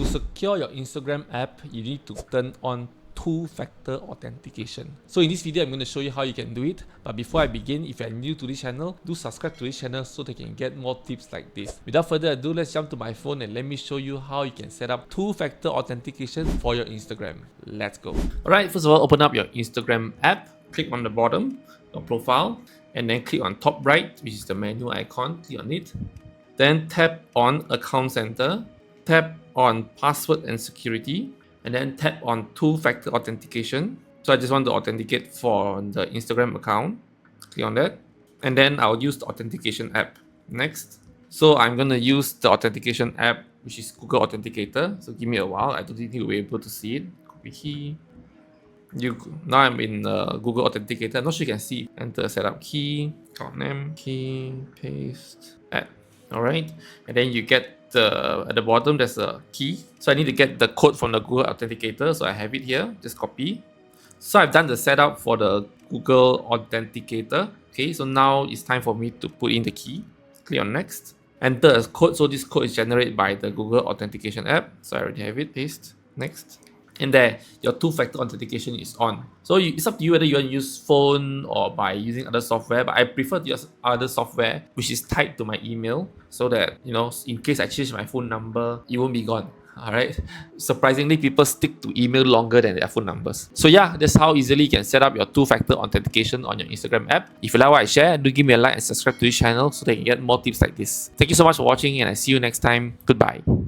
To secure your Instagram app, you need to turn on two-factor authentication. So in this video, I'm going to show you how you can do it. But before I begin, if you're new to this channel, do subscribe to this channel so that you can get more tips like this. Without further ado, let's jump to my phone and let me show you how you can set up two-factor authentication for your Instagram. Let's go. Alright, first of all, open up your Instagram app. Click on the bottom, your profile, and then click on top right, which is the menu icon. Click on it. Then tap on Account Center. Tap on Password and Security. And then tap on two-factor authentication. So I just want to authenticate for the Instagram account. Click on that. And then I'll use the authentication app. Next. So I'm going to use the authentication app, which is Google Authenticator. So give me a while. I don't think you'll be able to see it. Copy key. Now I'm in Google Authenticator. I'm not sure you can see. Enter setup key. Account name. Key. Paste. Add. Alright. And then you get at the bottom there's a key, so I need to get the code from the Google Authenticator, so I have it here. Just copy. So I've done the setup for the Google Authenticator. Okay, so now it's time for me to put in the key. Click on next, enter a code. So this code is generated by the Google Authentication app, so I already have it. Paste. Next. And there, your two-factor authentication is on. So it's up to you whether you want to use phone or by using other software, but I prefer to use other software which is tied to my email, so that, you know, in case I change my phone number, it won't be gone. Alright. Surprisingly, people stick to email longer than their phone numbers. So yeah, that's how easily you can set up your two-factor authentication on your Instagram app. If you like what I share, do give me a like and subscribe to this channel so that you can get more tips like this. Thank you so much for watching, and I see you next time. Goodbye.